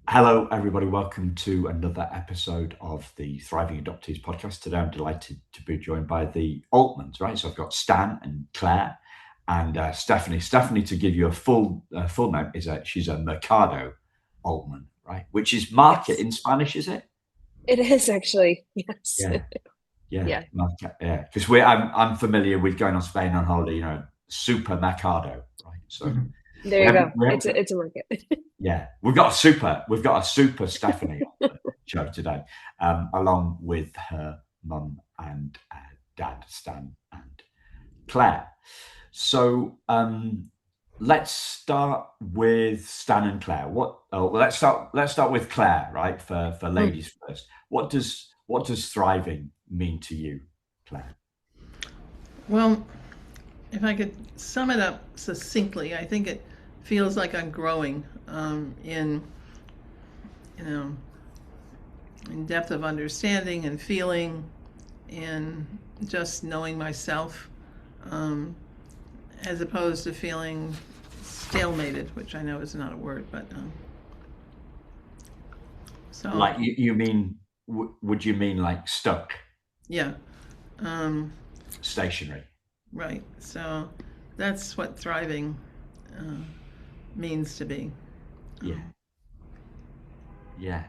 Hello, everybody. Welcome to another episode of the Thriving Adoptees podcast. Today, I'm delighted to be joined by the Altmans, right? So I've got Stan and Claire and Stephanie. Stephanie, to give you a full name, she's a Mercado Altman, right? Which is market Yes, in Spanish, is it? it is actually. Yes. Yeah, yeah, Yeah. market, yeah. Because I'm familiar with going on Spain on holiday. Super Mercado, right? So Mhm. There we you haven't go. we It's haven't a market. Yeah, we've got a super Stephanie on the show today, along with her mum and dad, Stan and Claire. So let's start with Stan and Claire. Well, let's start with Claire, right? For Mm. ladies first. What does thriving mean to you, Claire? Well, if I could sum it up succinctly, I think it feels like I'm growing in, you know, in depth of understanding and feeling, in just knowing myself, um, as opposed to feeling stalemated, which I know is not a word, but so Like you mean? Would you mean like stuck, yeah, um, stationary? right. So that's what thriving uh, means to be. Yeah, Um, yeah.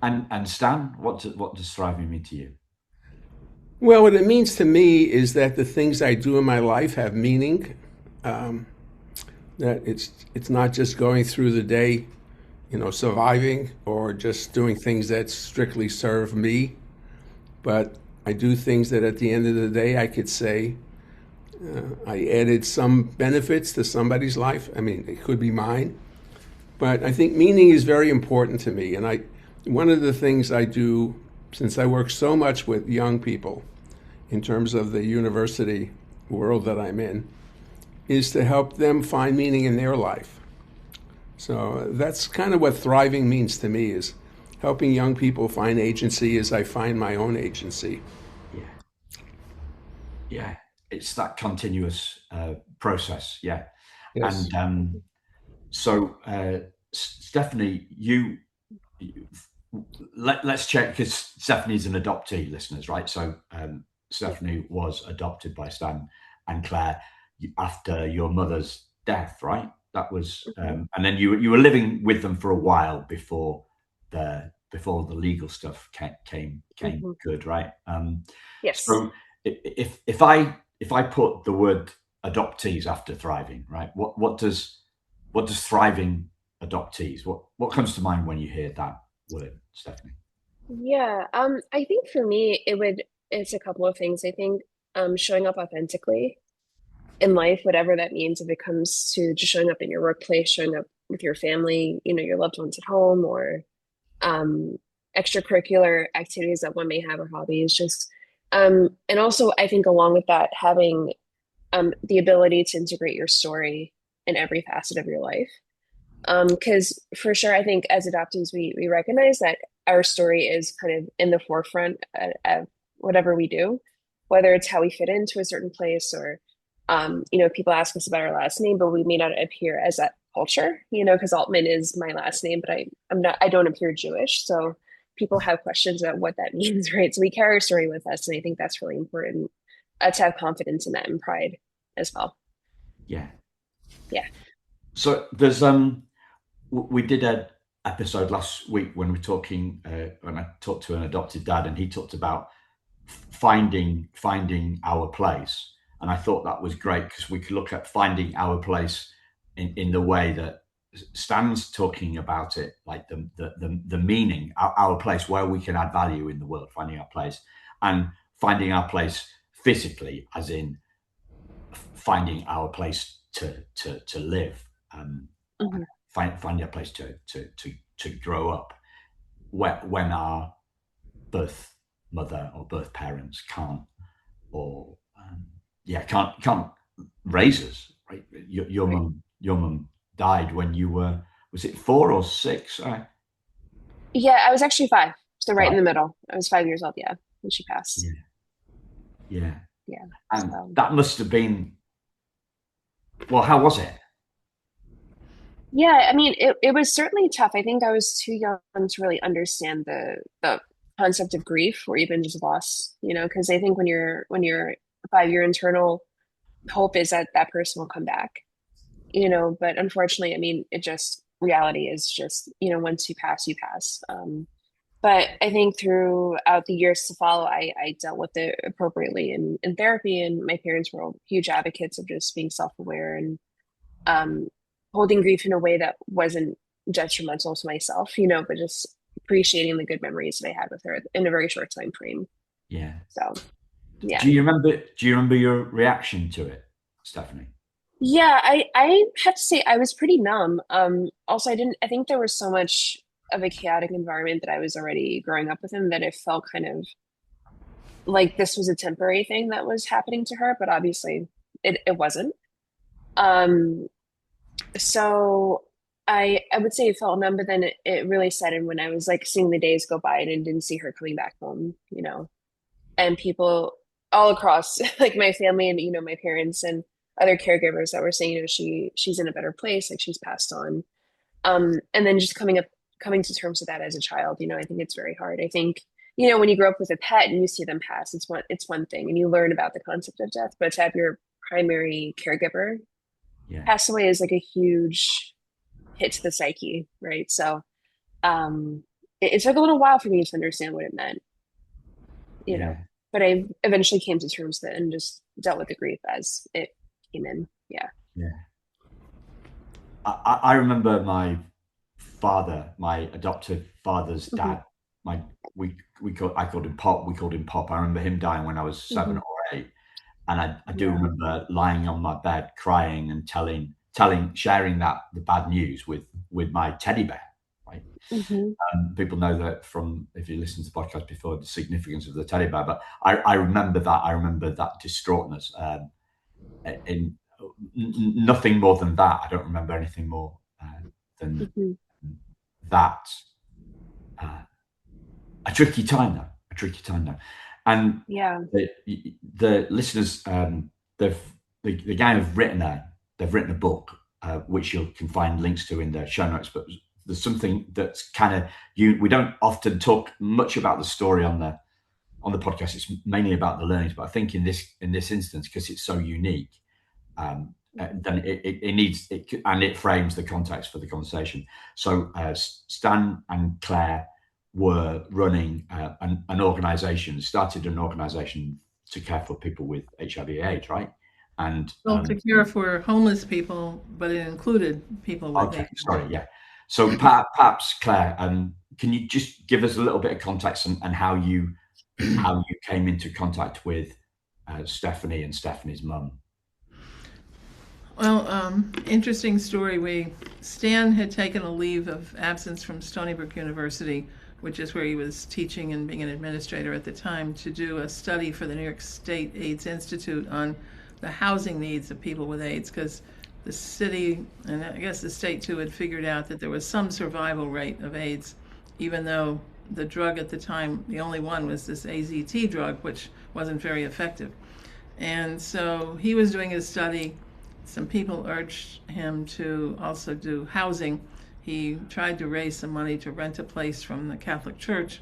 And Stan, what does thriving mean to you? Well, what it means to me is that the things I do in my life have meaning. Um, that it's not just going through the day, surviving or just doing things that strictly serve me, but I do things that at the end of the day I could say I added some benefits to somebody's life. I mean, it could be mine, but I think meaning is very important to me. And one of the things I do, since I work so much with young people in terms of the university world that I'm in, is to help them find meaning in their life. So that's kind of what thriving means to me, is helping young people find agency as I find my own agency. Yeah, yeah. It's that continuous process. Yeah, Yes. and so Stephanie, you let's check because Stephanie's an adoptee, listeners, right? So Yeah. Stephanie was adopted by Stan and Claire after your mother's death, right? That was, Hmm. and then you were living with them for a while before the legal stuff came Hmm. good, right? Yes. So if I put the word adoptees after thriving, right? What does thriving adoptees? What comes to mind when you hear that word, Stephanie? Yeah. I think for me, it's a couple of things. I think showing up authentically in life, whatever that means, if it comes to just showing up in your workplace, showing up with your family, your loved ones at home, or um, extracurricular activities that one may have, or hobbies, just and also I think along with that, having the ability to integrate your story in every facet of your life. Because for sure, I think as adoptees, we recognize that our story is kind of in the forefront of whatever we do, whether it's how we fit into a certain place or, people ask us about our last name, but we may not appear as that culture, because Altman is my last name, but I don't appear Jewish. So people have questions about what that means, right? So we carry our story with us. And I think that's really important to have confidence in that and pride as well. Yeah. Yeah. So we did an episode last week when when I talked to an adopted dad, and he talked about finding our place, and I thought that was great because we could look at finding our place in the way that Stan's talking about it, like the meaning, our place where we can add value in the world, finding our place, and finding our place physically, as in finding our place to live, Hmm. finding a place to grow up when our birth mother or birth parents can't, or can't raise us, right? Your Right. mum your mum died when you were, was it 4 or 6? Yeah, I was actually five. So right in Five. the middle. I was 5 years old, yeah, when she passed. Yeah, yeah. Yeah. And So that must have been, well, how was it? Yeah, I mean, it was certainly tough. I think I was too young to really understand the concept of grief or even just loss, because I think when you're 5, your internal hope is that that person will come back, but unfortunately, I mean, it just reality is just, once you pass, you pass. But I think throughout the years to follow, I dealt with it appropriately in therapy, and my parents were all huge advocates of just being self-aware and um, holding grief in a way that wasn't detrimental to myself, but just appreciating the good memories that I had with her in a very short time frame. Yeah. So, yeah. Do you remember your reaction to it, Stephanie? Yeah, I have to say I was pretty numb. Also I think there was so much of a chaotic environment that I was already growing up with him that it felt kind of like this was a temporary thing that was happening to her, but obviously it wasn't. Um, so I would say it felt numb, but then it really set in when I was like seeing the days go by and I didn't see her coming back home, and people all across like my family and my parents and other caregivers that were saying, she's in a better place, like she's passed on. And then just coming to terms with that as a child, I think it's very hard. I think, when you grow up with a pet and you see them pass, it's one thing and you learn about the concept of death, but to have your primary caregiver Yeah. pass away is like a huge hit to the psyche, right? So it took a little while for me to understand what it meant, you know, Yeah. but I eventually came to terms with it and just dealt with the grief as it came in. Yeah. Yeah. I remember my adoptive father's Hmm. dad. My I called him Pop. We called him Pop. I remember him dying when I was seven Hmm. or eight, and I do Yeah. remember lying on my bed crying and sharing the bad news with my teddy bear. Right. Hmm. People know that from if you listen to the podcast before the significance of the teddy bear, but I remember that. I remember that distraughtness. In nothing more than that. I don't remember anything more than Hmm. that. Uh, a tricky time though. A tricky time though. And Yeah. the listeners, they've the gang have written a book which you can find links to in the show notes. But there's something that's kind of we don't often talk much about the story on the podcast. It's mainly about the learnings, but I think in this instance, because it's so unique, then it needs it, and it frames the context for the conversation. So Stan and Claire were running an organization, started an organization to care for people with HIV/AIDS, right? And Well, to care for homeless people, but it included people with okay, HIV. sorry, yeah. So perhaps Claire, can you just give us a little bit of context and how you came into contact with Stephanie and Stephanie's mum? Well, interesting story. Stan had taken a leave of absence from Stony Brook University, which is where he was teaching and being an administrator at the time, to do a study for the New York State AIDS Institute on the housing needs of people with AIDS, because the city, and I guess the state too, had figured out that there was some survival rate of AIDS, even though the drug at the time, the only one was this AZT drug, which wasn't very effective. And so he was doing his study. Some people urged him to also do housing. He tried to raise some money to rent a place from the Catholic Church,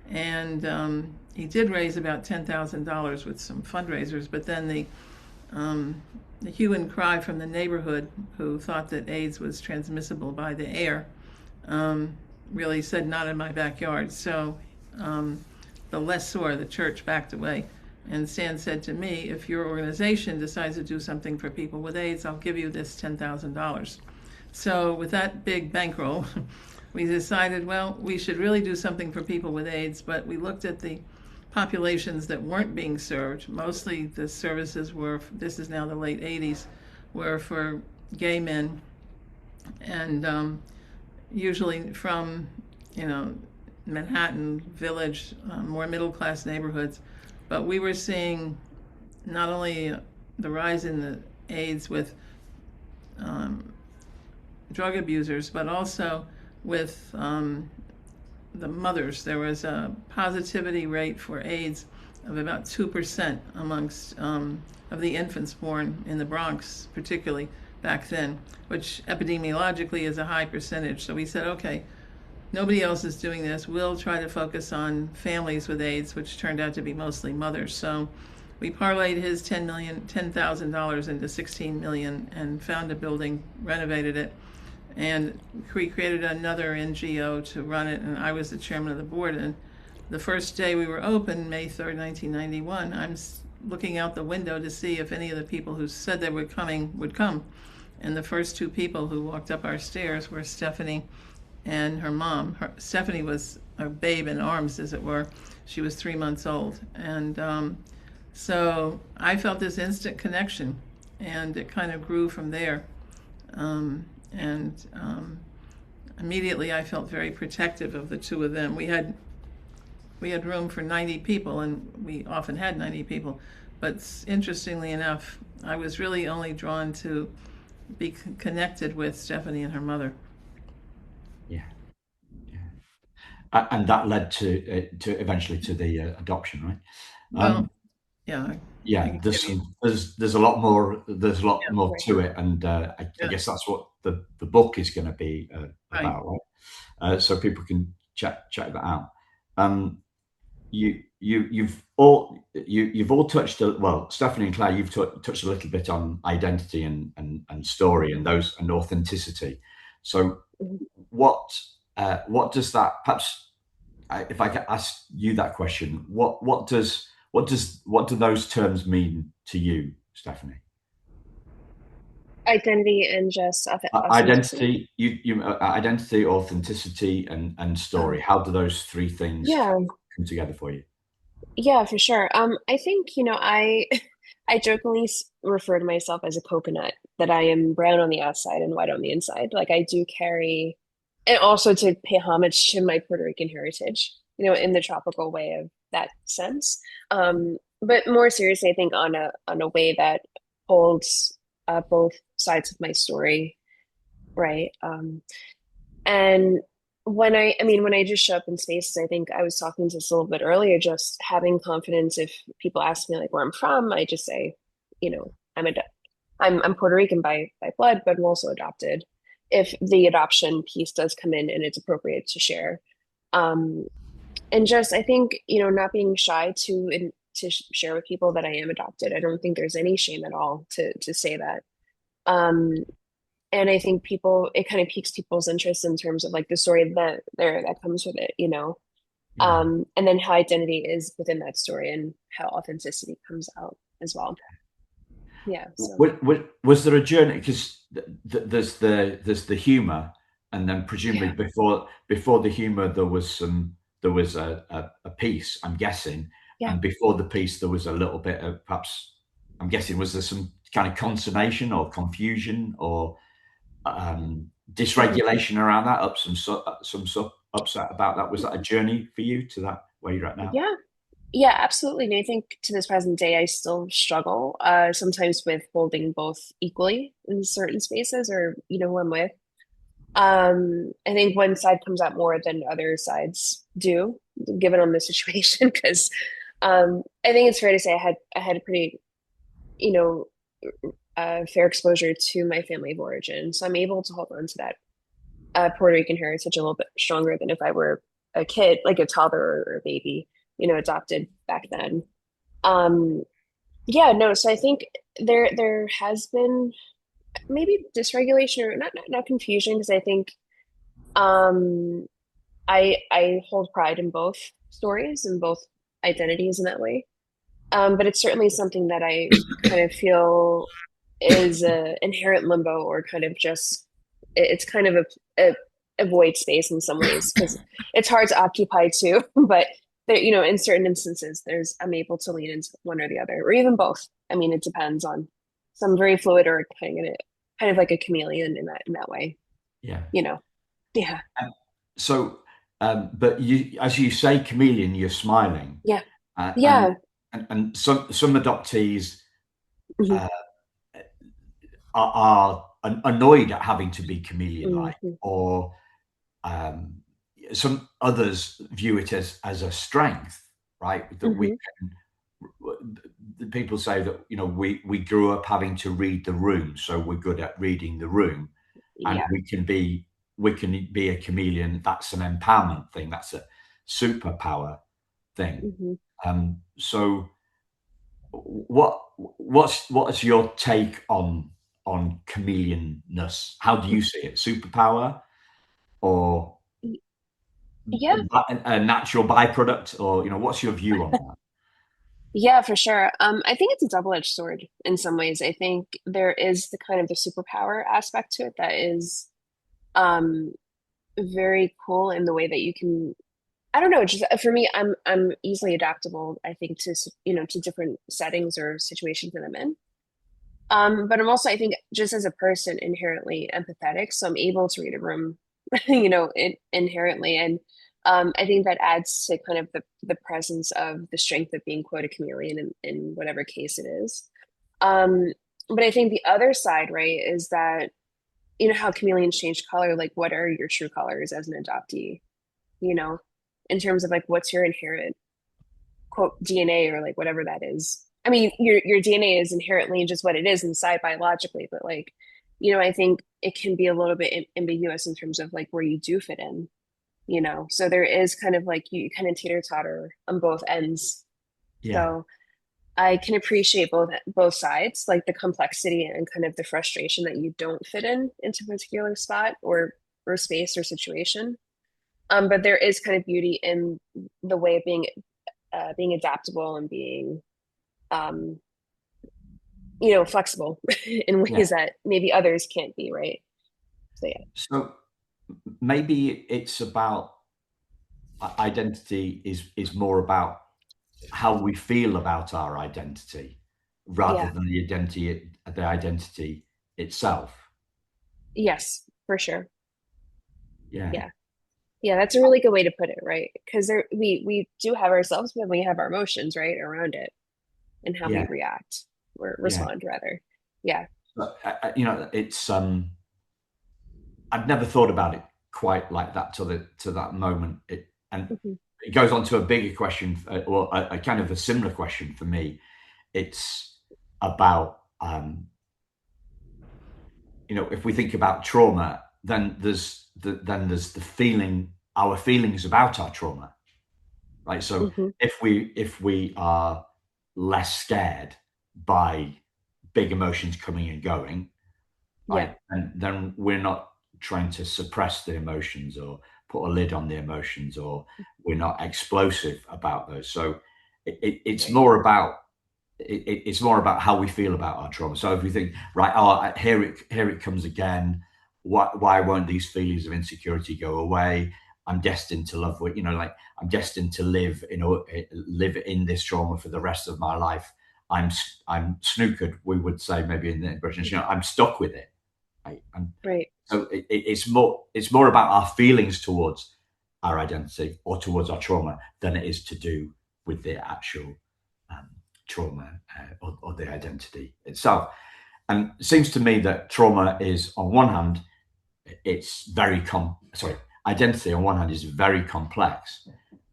and he did raise about $10,000 with some fundraisers. But then the hue and cry from the neighborhood, who thought that AIDS was transmissible by the air, really said, "Not in my backyard." So the lessor, the church, backed away. And Stan said to me, "If your organization decides to do something for people with AIDS, I'll give you this $10,000. So with that big bankroll, we decided, well, we should really do something for people with AIDS. But we looked at the populations that weren't being served. Mostly the services were, this is now the late 80s, were for gay men, and usually from, Manhattan Village, more middle-class neighborhoods. But we were seeing not only the rise in the AIDS with drug abusers, but also with the mothers. There was a positivity rate for AIDS of about 2% amongst of the infants born in the Bronx, particularly, back then, which epidemiologically is a high percentage. So we said, okay, nobody else is doing this. We'll try to focus on families with AIDS, which turned out to be mostly mothers. So we parlayed his $10,000 into $16 million and found a building, renovated it, and we created another NGO to run it. And I was the chairman of the board. And the first day we were open, May 3rd, 1991, I'm looking out the window to see if any of the people who said they were coming would come. And the first two people who walked up our stairs were Stefanie and her mom. Stefanie was a babe in arms, as it were. She was 3 months old. And so I felt this instant connection, and it kind of grew from there. Immediately I felt very protective of the two of them. We had room for 90 people, and we often had 90 people. But interestingly enough, I was really only drawn to be connected with Stefanie and her mother. Yeah. And that led to eventually to the adoption, right? Well, yeah. There's a lot more. There's a lot more to it, and I guess that's what the book is going to be about, right? So people can check that out. You've all touched Stefanie and Claire, you've touched a little bit on identity and story and authenticity. So what does that, perhaps if I could ask you that question, what do those terms mean to you, Stefanie? Identity and just identity, identity, authenticity, and story. How do those three things come together for you? Yeah, for sure. I think, I jokingly refer to myself as a coconut, that I am brown on the outside and white on the inside. Like I do carry, and also to pay homage to my Puerto Rican heritage, in the tropical way of that sense. But more seriously, I think on a way that holds both sides of my story, right? And when I just show up in spaces, I think I was talking to this a little bit earlier, just having confidence. If people ask me like where I'm from, I just say, I'm Puerto Rican by blood, but I'm also adopted. If the adoption piece does come in and it's appropriate to share, and just I think not being shy to share with people that I am adopted. I don't think there's any shame at all to say that. And I think it kind of piques people's interest in terms of like the story that comes with it, and then how identity is within that story and how authenticity comes out as well. Yeah. So. Was there a journey? Because there's the humor, and then presumably before the humor there was a piece, I'm guessing, and before the piece there was a little bit of, perhaps, I'm guessing, was there some kind of consternation or confusion or dysregulation around that, some upset about that? Was that a journey for you to that where you're at now? Yeah, absolutely. And I think to this present day, I still struggle sometimes with holding both equally in certain spaces, or who I'm with. I think one side comes out more than other sides do, given on the situation, because I think it's fair to say I had a pretty fair exposure to my family of origin. So I'm able to hold on to that Puerto Rican heritage a little bit stronger than if I were a kid, like a toddler or a baby, adopted back then. So I think there has been maybe dysregulation or not confusion, because I think I hold pride in both stories and both identities in that way. But it's certainly something that I kind of feel is a inherent limbo, or kind of just, it's kind of a void space in some ways, because it's hard to occupy too. But there, in certain instances, I'm able to lean into one or the other, or even both. I mean, it depends on some very fluid, or kind of like a chameleon in that way. Yeah. Yeah. So, but you, as you say, chameleon, you're smiling. Yeah. And some adoptees are annoyed at having to be chameleon-like, or some others view it as a strength, right? That we can people say that, you know, we grew up having to read the room, so we're good at reading the room, and Yeah. we can be a chameleon. That's an empowerment thing. That's a superpower thing. Hmm. So what's your take on chameleonness? How do you see it? Superpower or Yeah. a natural byproduct, or, you know, what's your view on that? Yeah, for sure. I think it's a double-edged sword in some ways. I think there is the kind of the superpower aspect to it that is um very cool in the way that you can, I don't know, just for me, I'm easily adaptable, I think, to to different settings or situations that I'm in. But I'm also, I think, just as a person, inherently empathetic, so I'm able to read a room, inherently, and I think that adds to kind of the presence of the strength of being quote a chameleon in whatever case it is. Um, but I think the other side, right, is that how chameleons change color. Like, what are your true colors as an adoptee? You know, in terms of like what's your inherent quote DNA or like whatever that is. I mean, your DNA is inherently just what it is inside biologically, but like, I think it can be a little bit ambiguous in terms of like where you do fit in. So there is kind of like you kind of teeter totter on both ends. Yeah, So I can appreciate both sides, like the complexity and kind of the frustration that you don't fit into a particular spot or space or situation. But there is kind of beauty in the way of being adaptable and being um, flexible in yeah. ways that maybe others can't be, right? So yeah. So maybe it's about identity is more about how we feel about our identity rather Yeah. than the identity itself. Yes, for sure. Yeah, Yeah. Yeah, that's a really good way to put it, right? Because we do have ourselves, but we have our emotions, right, around it and how we yeah, react or yeah. respond rather. Yeah. But, you know, it's I've never thought about it quite like that to that moment. And Hmm. it goes on to a bigger question, or a kind of a similar question for me. It's about you know, if we think about trauma, then there's the feeling, our feelings about our trauma, right? So Hmm. if we are less scared by big emotions coming and going, Yeah. right, and then we're not trying to suppress the emotions or put a lid on the emotions, or we're not explosive about those. So it's Right. more about it's more about how we feel about our trauma. So if we think, right, oh, here it comes again. Why won't these feelings of insecurity go away? I'm destined to love what, you know, like I'm destined to live live in this trauma for the rest of my life. I'm snookered, we would say maybe in the British. You know, I'm stuck with it. Right? And Right. so it's more about our feelings towards our identity or towards our trauma than it is to do with the actual um, trauma or the identity itself. And it seems to me that trauma is, on one hand, it's very sorry, identity on one hand is very complex,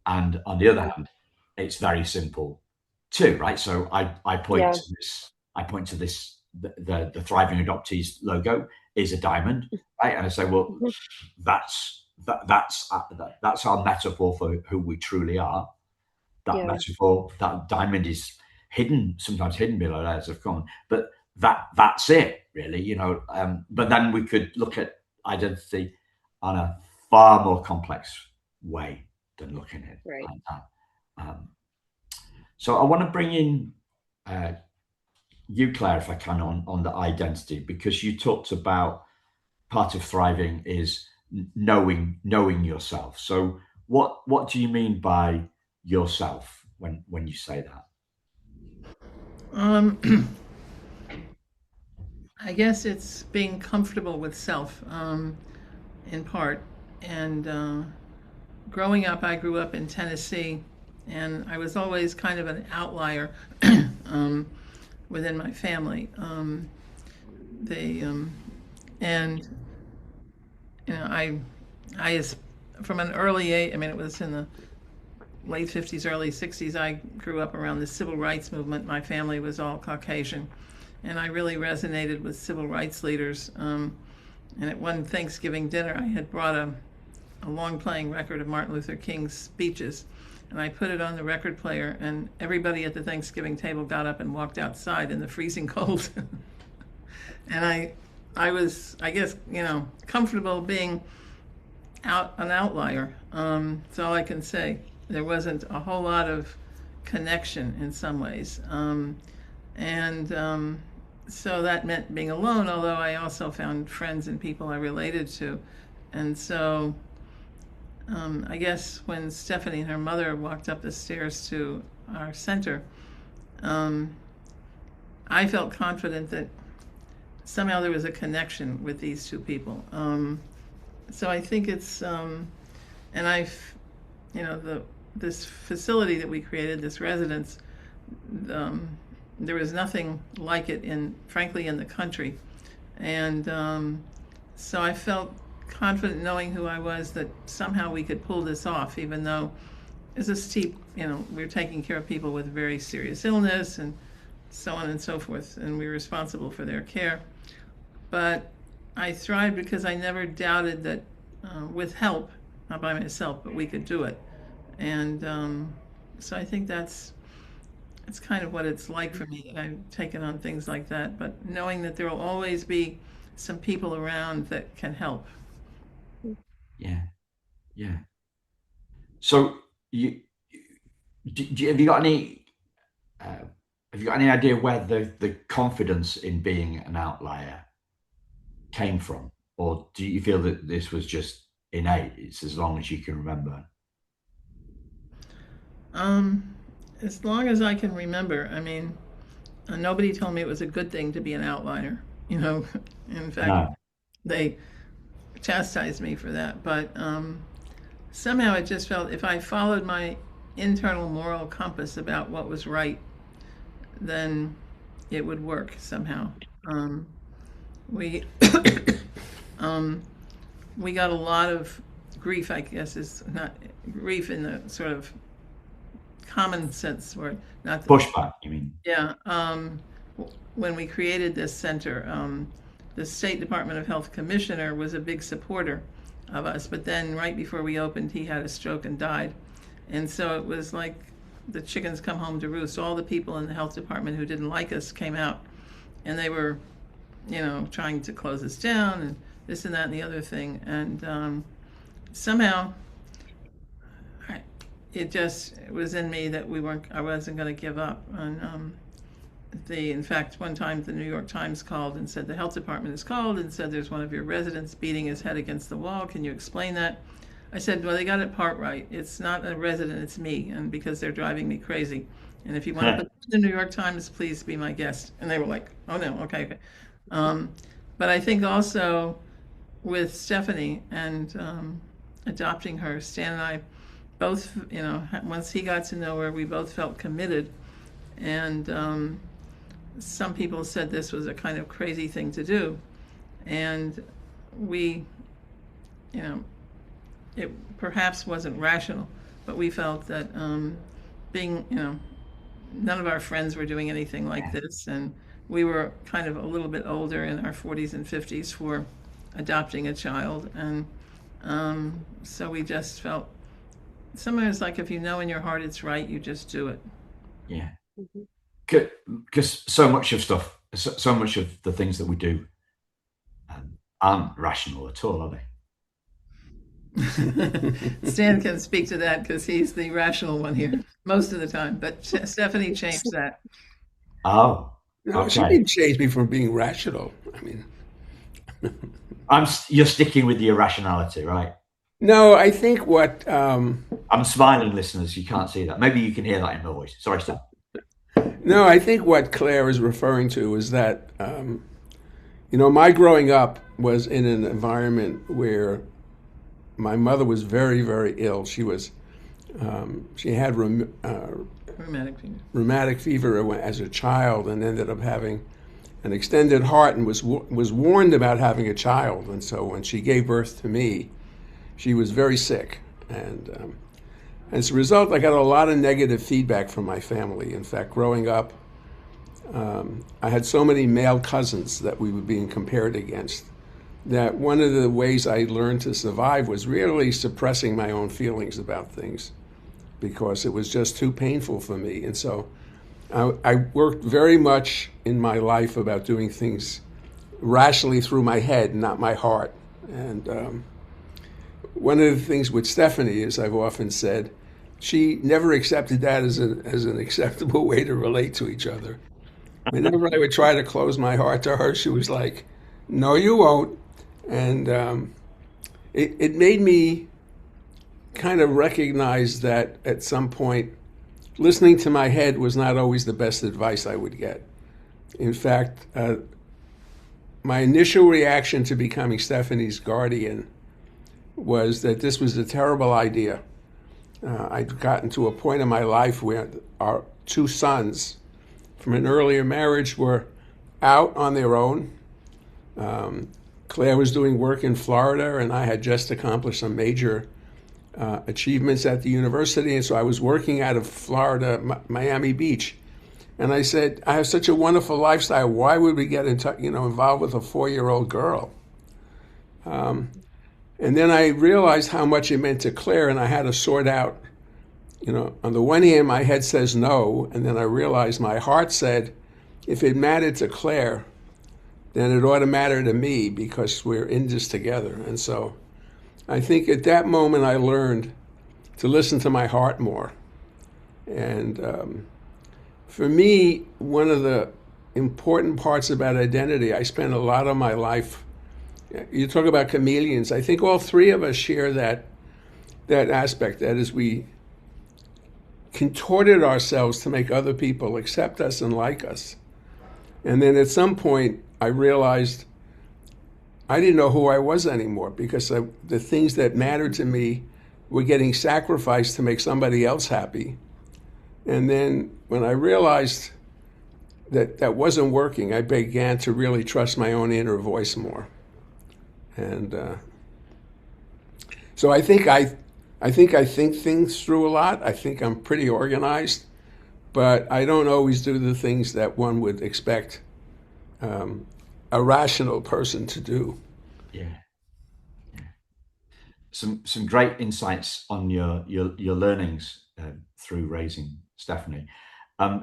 and on the other Hmm. hand, it's very simple too, right? So I point Yeah. to this, the thriving adoptees logo is a diamond, right? And I say, well, Hmm. that's our metaphor for who we truly are. That Yeah. metaphor, that diamond is hidden, sometimes hidden below layers of common, but that's it, really, you know. But then we could look at identity on a far more complex way than looking at it Right. like that. Um, so I want to bring in uh, you, Claire, if I can, on the identity, because you talked about part of thriving is knowing yourself. So what do you mean by yourself when you say that? Um, I guess it's being comfortable with self, in part. And growing up, I grew up in Tennessee, and I was always kind of an outlier um, within my family. They and I from an early age. I mean, it was in the late 50s, early 60s, I grew up around the civil rights movement. My family was all Caucasian, and I really resonated with civil rights leaders. And at one Thanksgiving dinner, I had brought a long playing record of Martin Luther King's speeches, and I put it on the record player, and everybody at the Thanksgiving table got up and walked outside in the freezing cold. And I was, I guess, comfortable being an outlier. That's all I can say. There wasn't a whole lot of connection in some ways. So that meant being alone, although I also found friends and people I related to. And so I guess when Stefanie and her mother walked up the stairs to our center, I felt confident that somehow there was a connection with these two people. So I think it's, this facility that we created, this residence, there was nothing like it frankly, in the country. And so I felt confident knowing who I was that somehow we could pull this off, even though it's a steep, we're taking care of people with very serious illness and so on and so forth, and we're responsible for their care. But I thrived because I never doubted that with help, not by myself, but we could do it. And so I think it's kind of what it's like for me. I've taken on things like that, but knowing that there will always be some people around that can help. Yeah. So have you got any idea where the confidence in being an outlier came from, or do you feel that this was just innate? It's as long as you can remember. As long as I can remember. I mean, nobody told me it was a good thing to be an outlier. In fact, they chastised me for that. But somehow it just felt if I followed my internal moral compass about what was right, then it would work somehow. We we got a lot of grief, I guess is not grief in the sort of common sense word, not pushback, you mean? Yeah. When we created this center, the State Department of Health Commissioner was a big supporter of us, but then right before we opened, he had a stroke and died. And so it was like the chickens come home to roost. All the people in the health department who didn't like us came out, and they were, trying to close us down and this and that and the other thing. And somehow it was in me that I wasn't going to give up. And in fact, one time the New York Times called and said the health department has called and said there's one of your residents beating his head against the wall. Can you explain that? I said, well, they got it part right. It's not a resident, it's me, and because they're driving me crazy. And if you want to put the New York Times, please be my guest. And they were like, oh no, okay. But I think also with Stefanie and adopting her, Stan and I both, once he got to know her, we both felt committed. And some people said this was a kind of crazy thing to do. And we, it perhaps wasn't rational, but we felt that none of our friends were doing anything like this. And we were kind of a little bit older, in our 40s and 50s, for adopting a child. And so we just felt, sometimes like if you know in your heart it's right, you just do it. Yeah. Because so much of the things that we do aren't rational at all, are they? Stan can speak to that because he's the rational one here most of the time. But Stefanie changed that. Oh, no, okay. She didn't change me from being rational. I mean, you're sticking with the irrationality, right? No, I think what I'm smiling, listeners. You can't see that. Maybe you can hear that in my voice. Sorry, Stan. No, I think what Claire is referring to is that, my growing up was in an environment where my mother was very, very ill. She had rheumatic fever as a child, and ended up having an extended heart, and was warned about having a child. And so when she gave birth to me, she was very sick. And As a result, I got a lot of negative feedback from my family. In fact, growing up, I had so many male cousins that we were being compared against that one of the ways I learned to survive was really suppressing my own feelings about things because it was just too painful for me. And so I worked very much in my life about doing things rationally through my head, not my heart. And one of the things with Stefanie, as I've often said, she never accepted that as an acceptable way to relate to each other. Whenever I would try to close my heart to her, she was like, "No, you won't." And it made me kind of recognize that at some point, listening to my head was not always the best advice I would get. In fact, my initial reaction to becoming Stefanie's guardian was that this was a terrible idea. I'd gotten to a point in my life where our two sons from an earlier marriage were out on their own. Claire was doing work in Florida, and I had just accomplished some major achievements at the university, and so I was working out of Florida, Miami Beach. And I said, I have such a wonderful lifestyle. Why would we get involved with a 4-year-old girl? And then I realized how much it meant to Claire, and I had to sort out, on the one hand, my head says no, and then I realized my heart said, if it mattered to Claire, then it ought to matter to me because we're in this together. And so I think at that moment I learned to listen to my heart more. And for me, one of the important parts about identity, I spent a lot of my life, you talk about chameleons, I think all three of us share that aspect. That is, we contorted ourselves to make other people accept us and like us. And then at some point, I realized I didn't know who I was anymore because the things that mattered to me were getting sacrificed to make somebody else happy. And then when I realized that that wasn't working, I began to really trust my own inner voice more. And so I think I think things through a lot. I think I'm pretty organized, but I don't always do the things that one would expect a rational person to do. Yeah. Some great insights on your learnings through raising Stefanie.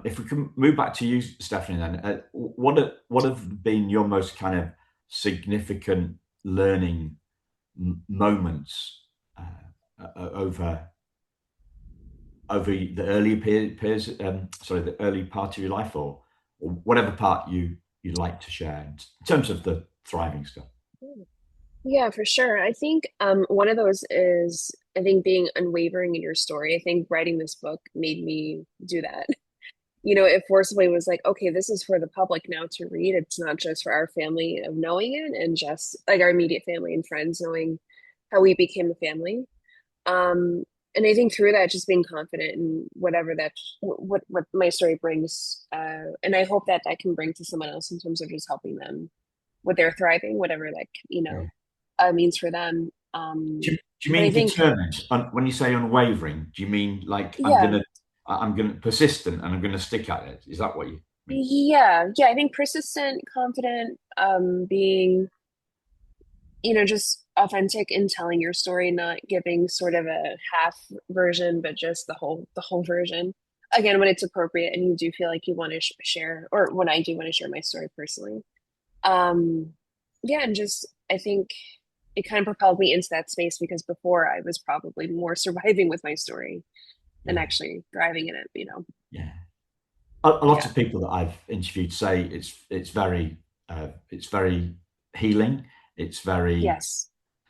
If we can move back to you, Stefanie, then what have been your most kind of significant learning moments over the early the early part of your life, or whatever part you'd like to share in terms of the thriving stuff? Yeah, for sure. I think one of those is, I think, being unwavering in your story. I think writing this book made me do that. It forcibly was like, okay, this is for the public now to read. It's not just for our family of knowing it and just like our immediate family and friends knowing how we became a family. And I think through that, just being confident in whatever what my story brings, and I hope that can bring to someone else in terms of just helping them with their thriving, whatever that Yeah. means for them. Do you And I mean think, determined? When you say unwavering, do you mean like yeah, I'm gonna persistent and I'm gonna stick at it? Is that what you mean? yeah. I think persistent, confident, being, just authentic in telling your story, not giving sort of a half version, but just the whole version. Again, when it's appropriate and you do feel like you want to share, or when I do want to share my story personally. Um, yeah, and just I think it kind of propelled me into that space because before I was probably more surviving with my story than Yeah, actually thriving in it. yeah. A lot Yeah. of people that I've interviewed say it's very healing. It's very Yes.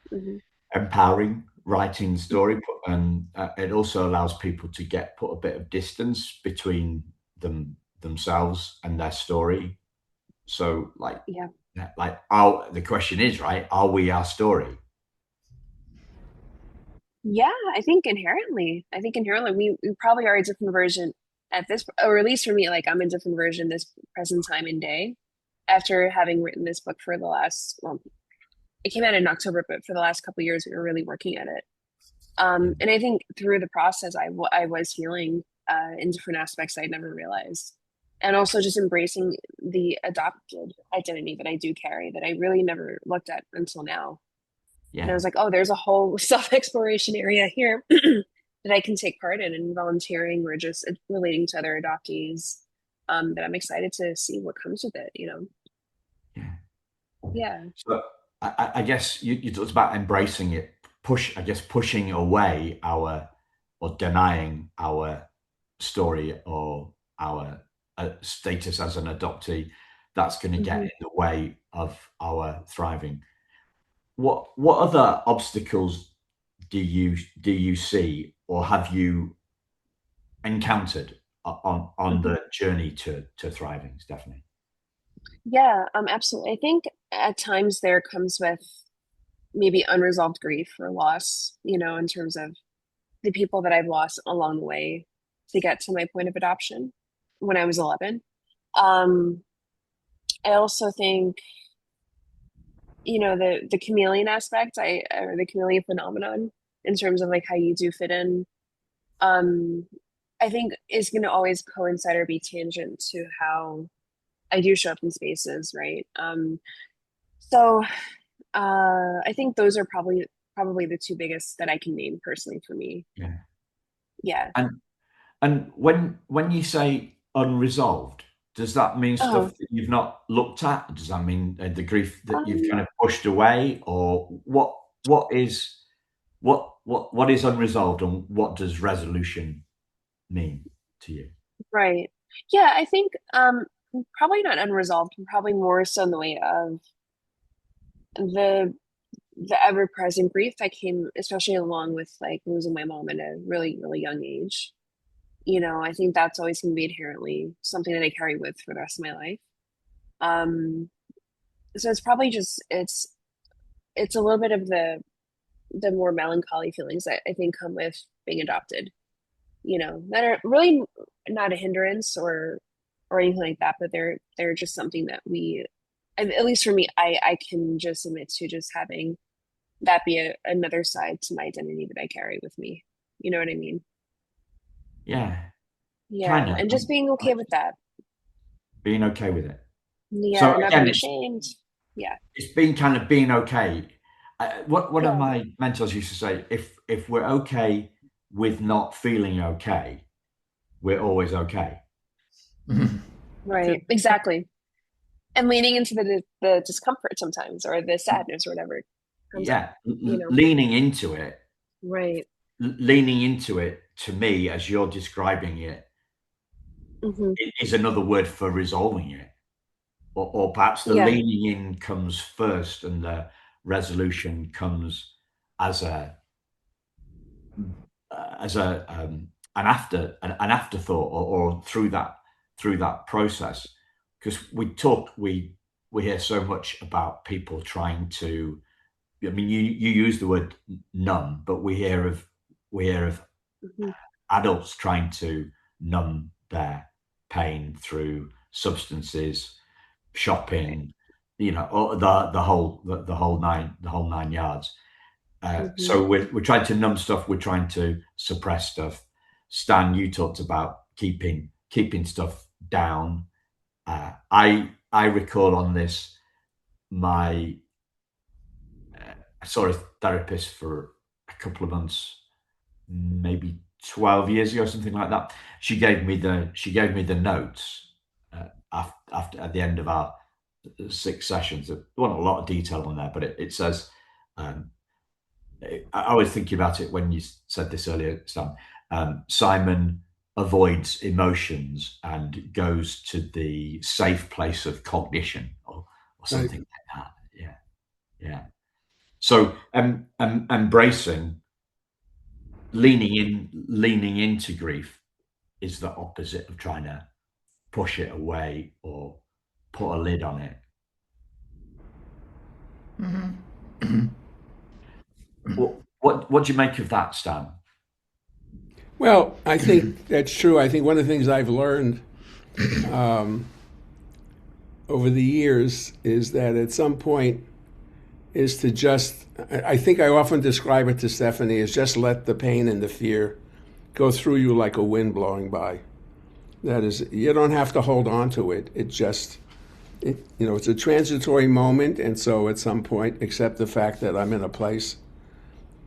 Hmm. empowering writing the story, and it also allows people to put a bit of distance between themselves and their story. So, Yeah. the question is, right? Are we our story? Yeah, I think inherently we probably are a different version at this, or at least for me, like I'm a different version this present time and day after having written this book well, it came out in October, but for the last couple of years, we were really working at it. And I think through the process, I was healing in different aspects I never realized. And also just embracing the adopted identity that I do carry that I really never looked at until now. And I Yeah. was like, oh, there's a whole self-exploration area here that I can take part in and volunteering or just relating to other adoptees that I'm excited to see what comes with it, Yeah. Yeah. So I guess you talked about embracing it, pushing away our or denying our story or our status as an adoptee. That's going to get hmm in the way of our thriving. What other obstacles do you see or have you encountered on hmm the journey to thriving, Stephanie? Yeah, absolutely. I think at times there comes with maybe unresolved grief or loss, in terms of the people that I've lost along the way to get to my point of adoption when I was 11. Um, I also think, the chameleon aspect, or the chameleon phenomenon in terms of like how you do fit in, um, I think is going to always coincide or be tangent to how I do show up in spaces, right? So I think those are probably the two biggest that I can name personally for me. Yeah. Yeah. And when you say unresolved, does that mean stuff Oh, that you've not looked at? Does that mean the grief that you've um, kind of pushed away, or what is unresolved, and what does resolution mean to you? right. Yeah, I think probably not unresolved, probably more so in the way of the the ever-present grief that came especially along with like losing my mom at a really, really young age. I think that's always going to be inherently something that I carry with for the rest of my life. Um, so it's probably just it's a little bit of the more melancholy feelings that I think come with being adopted, that are really not a hindrance or anything like that, but they're just something that and at least for me, I can just admit to just having that be another side to my identity that I carry with me. You know what I mean? Yeah, kind Yeah, of. and just being okay with that. Being okay with it. Yeah, So not again, being it's ashamed. Yeah, it's been kind of being okay. What one of yeah, my mentors used to say, if we're okay with not feeling okay, we're always okay. right, exactly. And leaning into the discomfort sometimes, or the sadness, or whatever comes up. Yeah, You know, leaning into it, right. to me, as you're describing it, hmm is another word for resolving it, or perhaps the Yeah. leaning in comes first, and the resolution comes as a an afterthought, or through that process, because we hear so much about people trying to. I mean, you use the word numb, but we hear of hmm adults trying to numb their pain through substances, Right. shopping, or the whole nine yards. hmm So we're trying to numb stuff. We're trying to suppress stuff. Stan, you talked about keeping stuff down. I recall on this, my I saw a therapist for a couple of months, maybe 12 years ago, something like that. She gave me the notes after at the end of our 6 sessions. There wasn't a lot of detail on there, but it says, um, I was thinking about it when you said this earlier, Stan. Simon avoids emotions and goes to the safe place of cognition, or Right. something like that. Yeah, yeah. So, embracing, leaning into grief is the opposite of trying to push it away or put a lid on it. What do you make of that, Stan? Well, I think that's true. I think one of the things I've learned over the years is that at some point is to just, I think I often describe it to Stephanie as just let the pain and the fear go through you like a wind blowing by. That is, you don't have to hold on to it. It just, it's a transitory moment. And so at some point, accept the fact that I'm in a place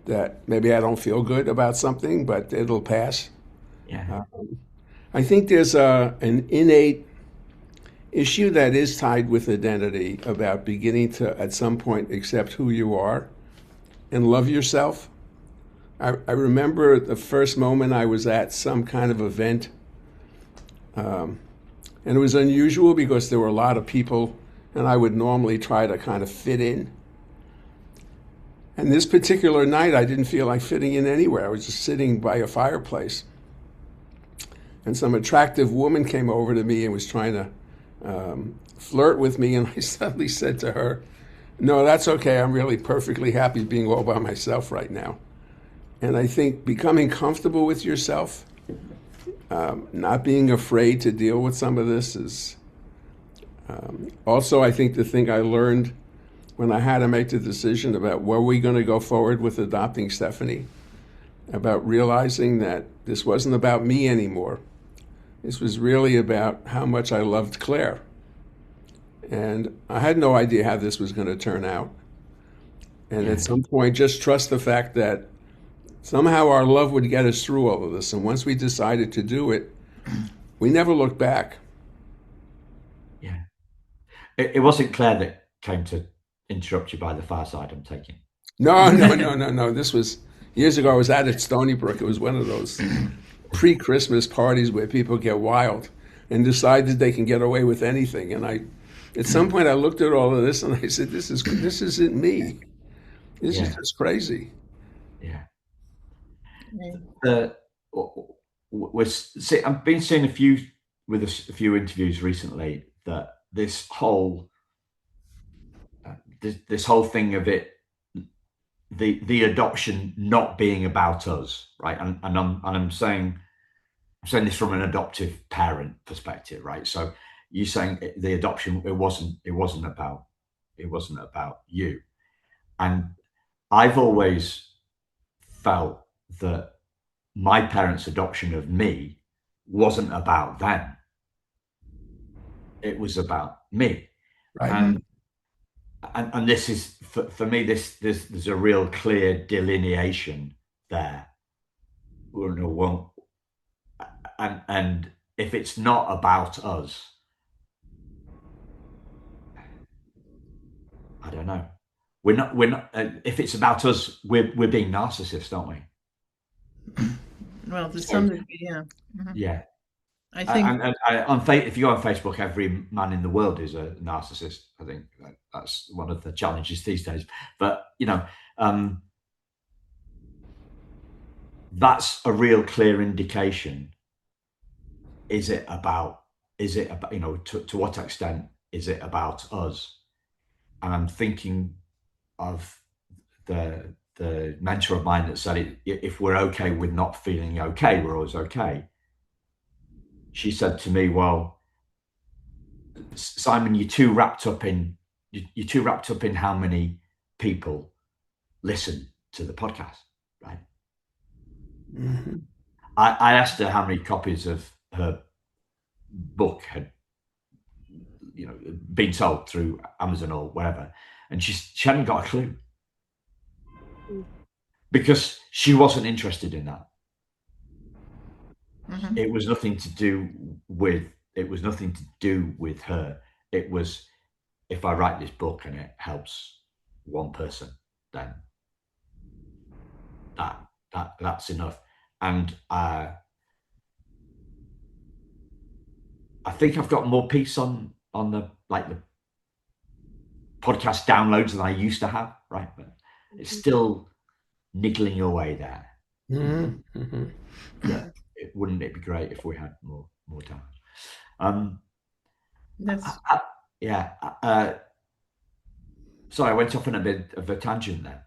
that maybe I don't feel good about something, but it'll pass. Yeah. I think there's an innate issue that is tied with identity about beginning to, at some point, accept who you are and love yourself. I remember the first moment I was at some kind of event, and it was unusual because there were a lot of people, and I would normally try to kind of fit in. And this particular night, I didn't feel like fitting in anywhere. I was just sitting by a fireplace. And some attractive woman came over to me and was trying to flirt with me. And I suddenly said to her, "No, that's okay. I'm really perfectly happy being all by myself right now." And I think becoming comfortable with yourself, not being afraid to deal with some of this is also, I think, the thing I learned when I had to make the decision about were we going to go forward with adopting Stefanie, about realizing that this wasn't about me anymore. This was really about how much I loved Claire. And I had no idea how this was going to turn out. And at some point, just trust the fact that somehow our love would get us through all of this. And once we decided to do it, we never looked back. Yeah. It wasn't Claire that came to interrupt you by the fireside, I'm taking. No. This was years ago. I was out at Stony Brook. It was one of those pre-Christmas parties where people get wild and decide that they can get away with anything. And at some point, I looked at all of this and I said, "This isn't me. This is just crazy." Yeah. I've been seeing a few interviews recently that this whole thing of it, the adoption not being about us, right? And I'm saying this from an adoptive parent perspective, right? So you're saying the adoption, it wasn't about you. And I've always felt that my parents' adoption of me wasn't about them. It was about me. Right. And this is for me, there's a real clear delineation there. And if it's not about us, I don't know. We're not. If it's about us, we're being narcissists, aren't we? Well, to some degree, yeah. Mm-hmm. Yeah. I think if you go on Facebook, every man in the world is a narcissist. I think that's one of the challenges these days. But that's a real clear indication. Is it about? To what extent is it about us? And I'm thinking of the mentor of mine that said, if we're okay with not feeling okay, we're always okay. She said to me, "Well, Simon, you're too wrapped up in how many people listen to the podcast, right?" Mm-hmm. I asked her how many copies of her book had been sold through Amazon or whatever, and she hadn't got a clue, because she wasn't interested in that. Mm-hmm. It was nothing to do with her. It was, if I write this book and it helps one person, then that's enough. And I think I've got more peace on the podcast downloads than I used to have, right? But it's still niggling away there. Mm-hmm. Mm-hmm. Yeah. Wouldn't it be great if we had more time? Sorry, I went off on a bit of a tangent there.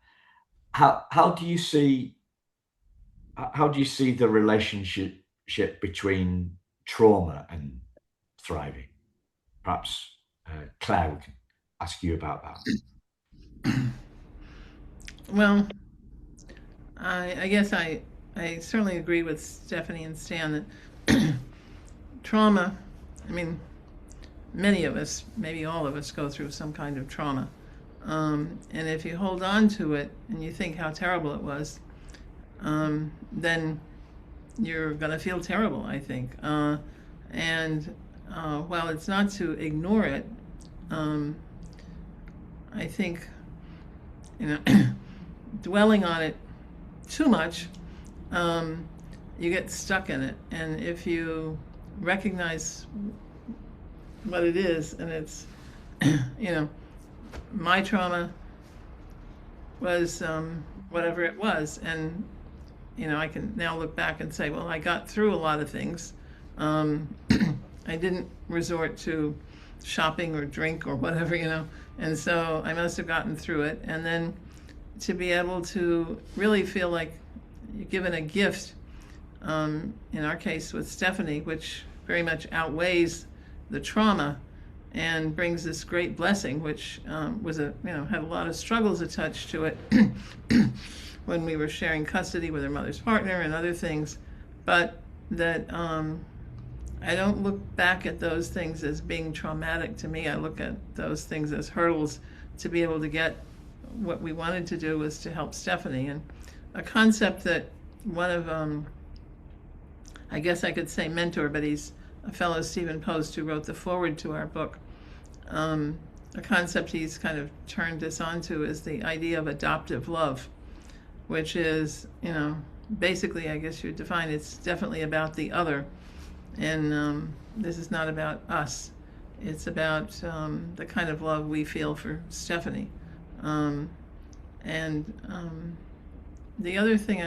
How do you see the relationship between trauma and thriving? Perhaps Claire, we can ask you about that. Well, I guess I certainly agree with Stephanie and Stan that trauma, I mean, many of us, maybe all of us, go through some kind of trauma. And if you hold on to it and you think how terrible it was, then you're going to feel terrible, I think. And while it's not to ignore it, I think, dwelling on it too much, you get stuck in it. And if you recognize what it is, and it's, my trauma was whatever it was, and I can now look back and say, well, I got through a lot of things. I didn't resort to shopping or drink or whatever, and so I must have gotten through it. And then to be able to really feel like you're given a gift, in our case with Stefanie, which very much outweighs the trauma and brings this great blessing, which was had a lot of struggles attached to it when we were sharing custody with her mother's partner and other things, but that I don't look back at those things as being traumatic to me. I look at those things as hurdles to be able to get what we wanted to do, was to help Stefanie. And a concept that one of, I guess I could say mentor, but he's a fellow, Stephen Post, who wrote the foreword to our book. A concept he's kind of turned us onto is the idea of adoptive love, which is, basically, I guess you'd define it's definitely about the other. And this is not about us. It's about the kind of love we feel for Stefanie. And the other thing,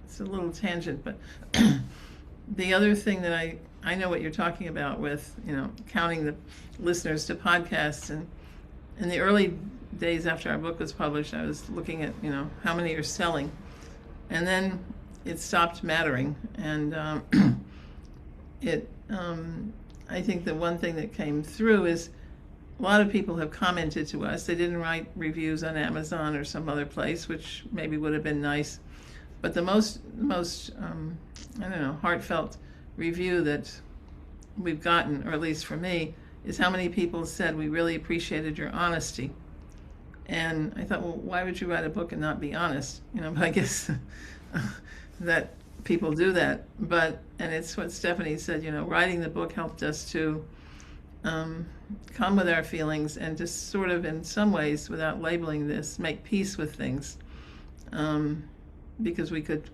it's a little tangent, but the other thing that I know what you're talking about with, counting the listeners to podcasts. And in the early days after our book was published, I was looking at, how many are selling. And then it stopped mattering. And I think the one thing that came through is a lot of people have commented to us. They didn't write reviews on Amazon or some other place, which maybe would have been nice. But the most heartfelt review that we've gotten, or at least for me, is how many people said, we really appreciated your honesty. And I thought, well, why would you write a book and not be honest? But I guess that people do that. And it's what Stefanie said, writing the book helped us to come with our feelings and just sort of, in some ways, without labeling this, make peace with things. Because we could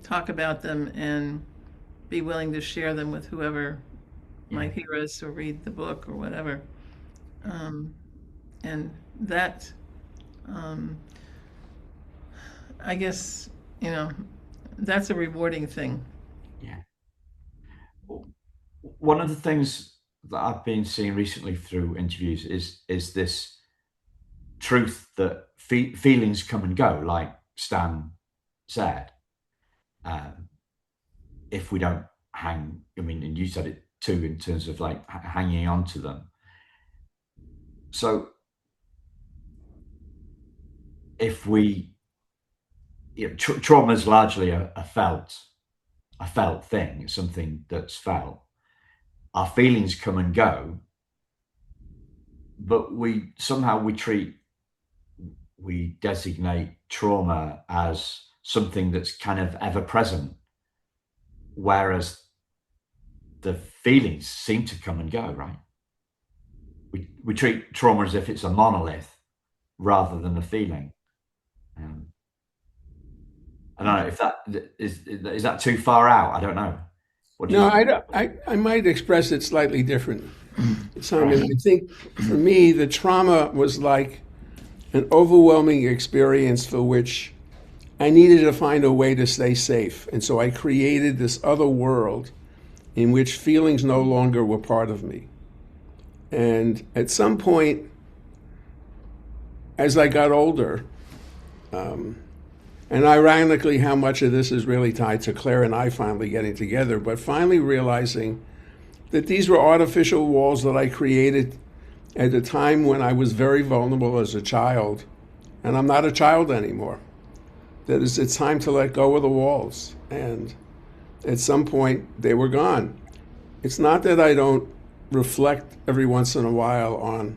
talk about them and be willing to share them with whoever might hear us or read the book or whatever. And that, I guess, that's a rewarding thing. Yeah. One of the things that I've been seeing recently through interviews is this truth that feelings come and go, like Stan said. If we don't hang, and you said it too, in terms of like hanging on to them. So if we, trauma is largely a felt thing. It's something that's felt. Our feelings come and go, but we designate trauma as something that's kind of ever present, whereas the feelings seem to come and go, right? We treat trauma as if it's a monolith rather than a feeling. I don't know if that is that too far out. I don't know. No, I might express it slightly different. Simon, I think for me, the trauma was like an overwhelming experience for which I needed to find a way to stay safe. And so I created this other world in which feelings no longer were part of me. And at some point, as I got older, and ironically, how much of this is really tied to Claire and I finally getting together, but finally realizing that these were artificial walls that I created at a time when I was very vulnerable as a child, and I'm not a child anymore. that it's time to let go of the walls. And at some point, they were gone. It's not that I don't reflect every once in a while on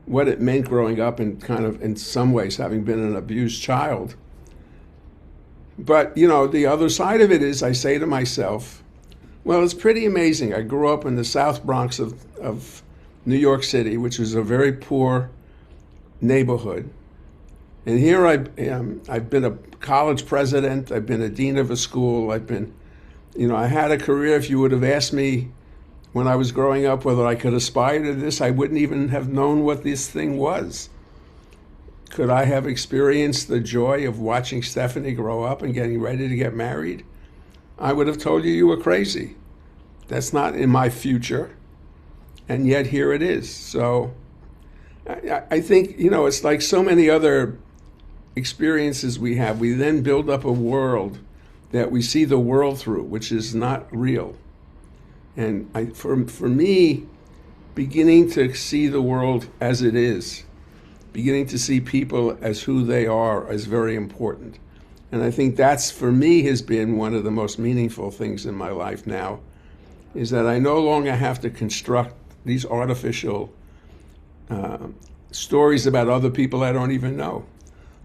what it meant growing up and kind of, in some ways, having been an abused child. But, the other side of it is I say to myself, well, it's pretty amazing. I grew up in the South Bronx of New York City, which is a very poor neighborhood. And here I've been a college president. I've been a dean of a school. I had a career. If you would have asked me when I was growing up whether I could aspire to this, I wouldn't even have known what this thing was. Could I have experienced the joy of watching Stefanie grow up and getting ready to get married? I would have told you were crazy. That's not in my future. And yet here it is. So I think, it's like so many other experiences we have. We then build up a world that we see the world through, which is not real. And for me, beginning to see the world as it is, beginning to see people as who they are, is very important. And I think that's, for me, has been one of the most meaningful things in my life now, is that I no longer have to construct these artificial stories about other people I don't even know,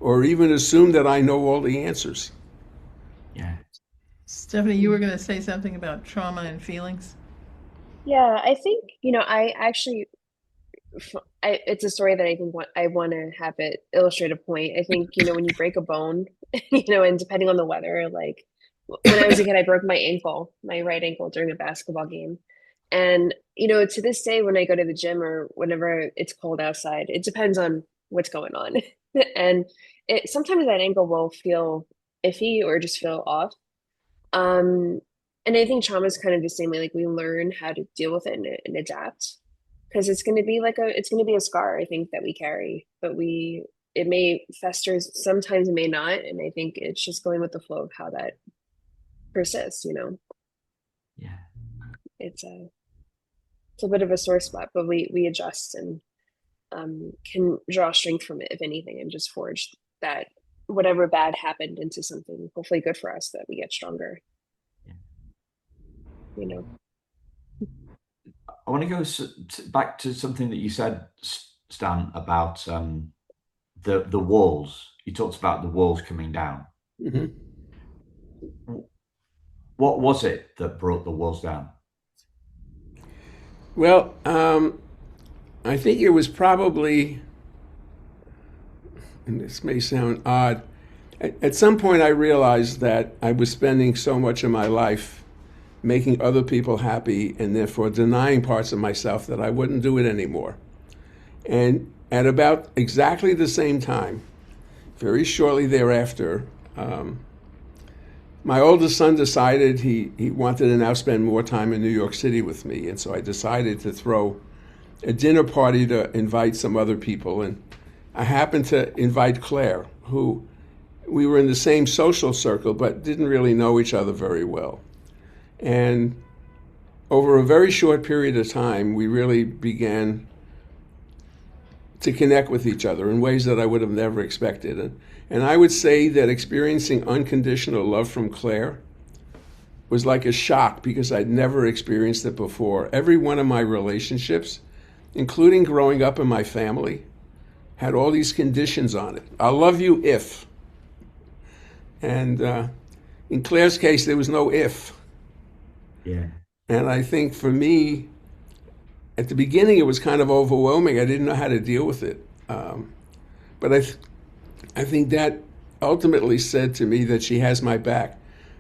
or even assume that I know all the answers. Yeah. Stefanie, you were going to say something about trauma and feelings? Yeah, I think, I actually, it's a story that I think I want to have it illustrate a point. I think, when you break a bone, and depending on the weather, like when I was a kid, I broke my right ankle during a basketball game. And, to this day, when I go to the gym or whenever it's cold outside, it depends on what's going on. And sometimes that ankle will feel iffy or just feel off. Um, and I think trauma is kind of the same way, like we learn how to deal with it and adapt. Because it's going to be it's going to be a scar, I think, that we carry, but it may fester, sometimes it may not. And I think it's just going with the flow of how that persists, Yeah. It's a bit of a sore spot, but we adjust and can draw strength from it, if anything, and just forge that whatever bad happened into something hopefully good for us, that we get stronger. Yeah. I want to go back to something that you said, Stan, about the walls. You talked about the walls coming down. Mm-hmm. What was it that brought the walls down? Well, I think it was probably, and this may sound odd, at some point I realized that I was spending so much of my life making other people happy and therefore denying parts of myself that I wouldn't do it anymore. And at about exactly the same time, very shortly thereafter, my oldest son decided he wanted to now spend more time in New York City with me. And so I decided to throw a dinner party to invite some other people. And I happened to invite Claire, who we were in the same social circle, but didn't really know each other very well. And over a very short period of time, we really began to connect with each other in ways that I would have never expected. And I would say that experiencing unconditional love from Claire was like a shock, because I'd never experienced it before. Every one of my relationships, including growing up in my family, had all these conditions on it. I'll love you if. And in Claire's case, there was no if. Yeah. And I think for me, at the beginning, it was kind of overwhelming. I didn't know how to deal with it. But I think that ultimately said to me that she has my back,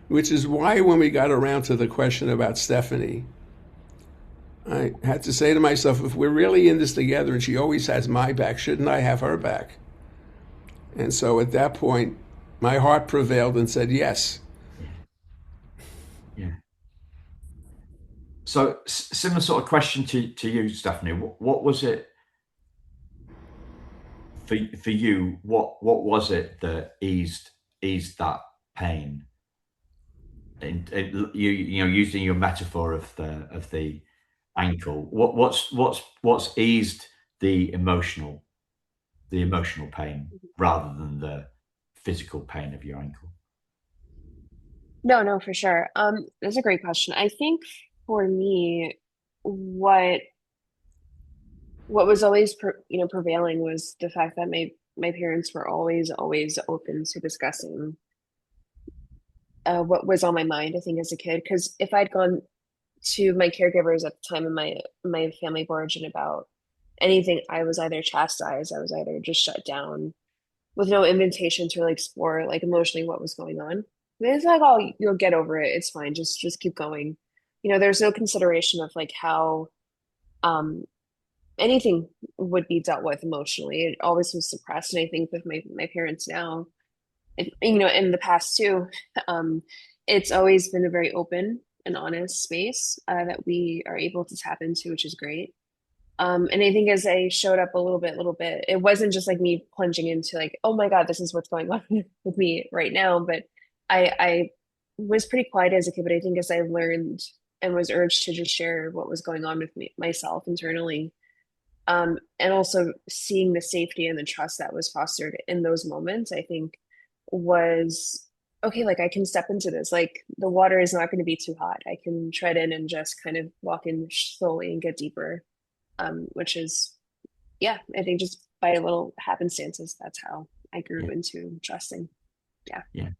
which is why when we got around to the question about Stefanie, I had to say to myself, if we're really in this together and she always has my back, shouldn't I have her back? And so at that point, my heart prevailed and said yes. Yeah. So similar sort of question to you, Stefanie. What was it for you? What was it that eased that pain? And using your metaphor of the ankle, what's eased the emotional pain rather than the physical pain of your ankle? No, for sure. That's a great question. I think for me, what was always prevailing was the fact that my parents were always open to discussing what was on my mind, I think, as a kid. Because if I'd gone to my caregivers at the time in my family of origin about anything, I was either chastised, I was either just shut down with no invitation to really explore like emotionally what was going on. It's like, oh, you'll get over it. It's fine. Just keep going. There's no consideration of like how um anything would be dealt with emotionally. It always was suppressed. And I think with my parents now, and in the past too, um, it's always been a very open and honest space that we are able to tap into, which is great. And I think as I showed up a little bit, it wasn't just like me plunging into like, oh my God, this is what's going on with me right now. But I was pretty quiet as a kid, but I think as I learned and was urged to just share what was going on with myself internally, and also seeing the safety and the trust that was fostered in those moments, I think was okay. Like I can step into this. Like the water is not going to be too hot. I can tread in and just kind of walk in slowly and get deeper. Which is, yeah, I think just by a little happenstances, that's how I grew into trusting. Yeah. Yeah.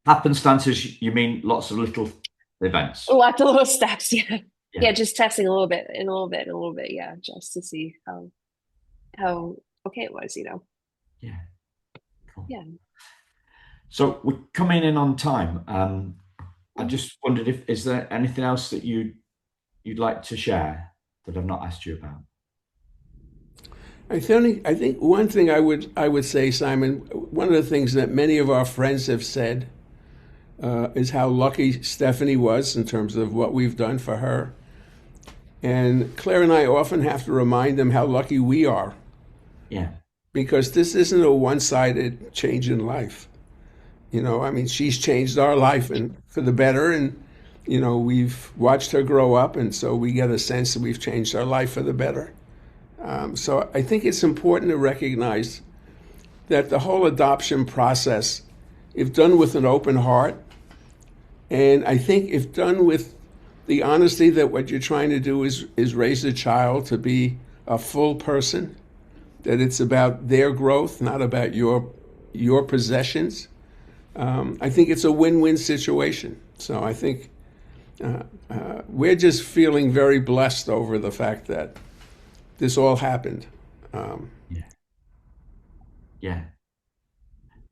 Happenstances, you mean lots of little events? Lots of little steps. Yeah. Yeah. Yeah. Just testing a little bit and a little bit and a little bit. Yeah. Just to see how okay it was, Yeah. Cool. Yeah. So we're coming in on time. I just wondered is there anything else that you'd like to share that I've not asked you about? I think one thing I would say, Simon, one of the things that many of our friends have said is how lucky Stefanie was in terms of what we've done for her. And Claire and I often have to remind them how lucky we are. Yeah. Because this isn't a one-sided change in life. I mean, she's changed our life and for the better, and we've watched her grow up, and so we get a sense that we've changed our life for the better. So I think it's important to recognize that the whole adoption process, if done with an open heart, and I think if done with the honesty that what you're trying to do is raise a child to be a full person, that it's about their growth, not about your possessions, I think it's a win-win situation. So I think we're just feeling very blessed over the fact that this all happened. Yeah.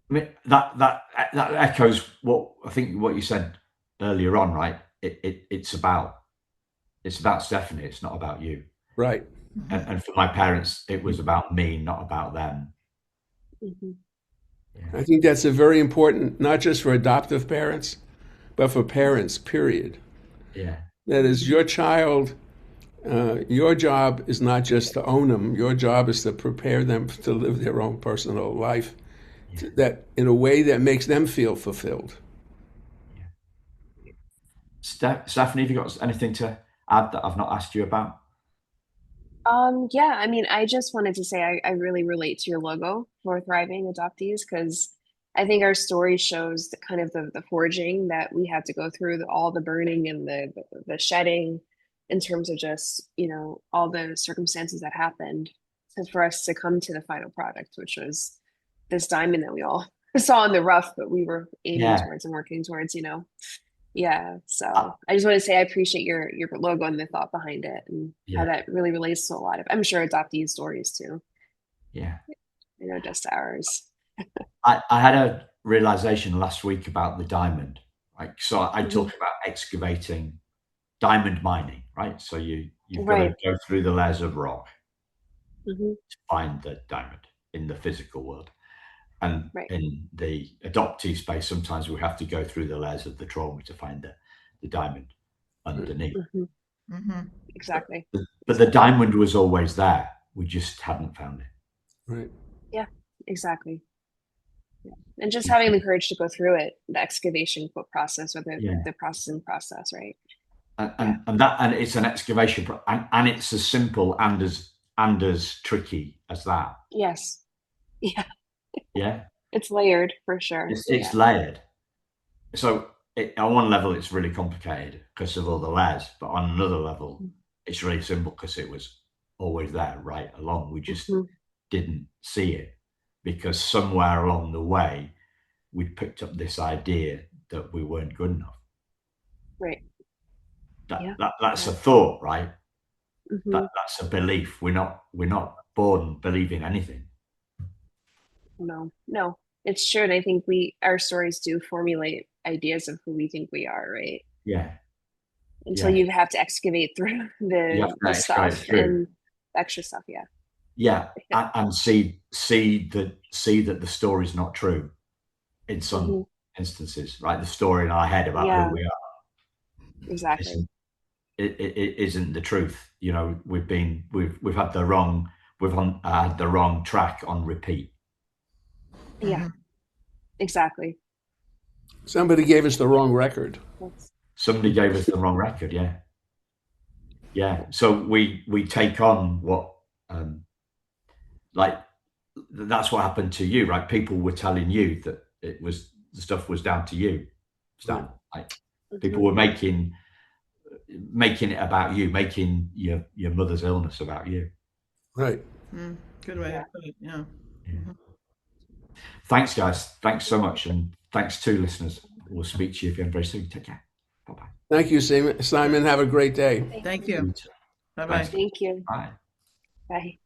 I mean, that echoes what I think what you said earlier on, right? It's about Stefanie. It's not about you. Right. And for my parents, it was about me, not about them. Mm-hmm. Yeah. I think that's a very important, not just for adoptive parents, but for parents, period. Yeah. That is your child. Your job is not just to own them. Your job is to prepare them to live their own personal life, that in a way that makes them feel fulfilled. Yeah. Stefanie, have you got anything to add that I've not asked you about? Yeah, I mean, I just wanted to say I really relate to your logo for Thriving Adoptees because I think our story shows the kind of the forging that we had to go through, all the burning and the shedding in terms of just, all the circumstances that happened for us to come to the final product, which was this diamond that we all saw in the rough, but we were aiming towards and working towards, Yeah. So I just want to say I appreciate your logo and the thought behind it and how that really relates to a lot of, I'm sure, adoptee stories too. Yeah. Just ours. I had a realization last week about the diamond. Right. So I talk about excavating diamond mining, right? So you've got to go through the layers of rock to find the diamond in the physical world. And in the adoptee space, sometimes we have to go through the layers of the trauma to find the diamond underneath. Exactly. But the diamond was always there. We just hadn't found it. Right. Yeah, exactly. Yeah. And just having the courage to go through it, the excavation process or the processing process, right? And it's an excavation, and it's as simple and as tricky as that. Yes. Yeah. Yeah. It's layered for sure. It's layered. So on one level, it's really complicated because of all the layers, but on another level, it's really simple because it was always there right along. We just didn't see it because somewhere along the way, we picked up this idea that we weren't good enough. Right. That's a thought, right? Mm-hmm. That's a belief. We're not born believing anything. No, it's true. And I think our stories do formulate ideas of who we think we are, right? Yeah. Until you have to excavate through the stuff and extra stuff. Yeah. Yeah. And see that the story's not true in some instances, right? The story in our head about who we are. Exactly. It isn't the truth. You know, we've had the wrong track on repeat. Yeah, exactly. Somebody gave us the wrong record. Somebody gave us the wrong record. Yeah. So we take on what, like, that's what happened to you, right? People were telling you that the stuff was down to you, Stan. Like, people were making it about you, making your mother's illness about you. Right. Good way to put it. Yeah. Thanks, guys. Thanks so much, and thanks to listeners. We'll speak to you again very soon. Take care. Bye-bye. Thank you, Simon. Have a great day. Thank you. Bye-bye. Thank you. Bye. Bye.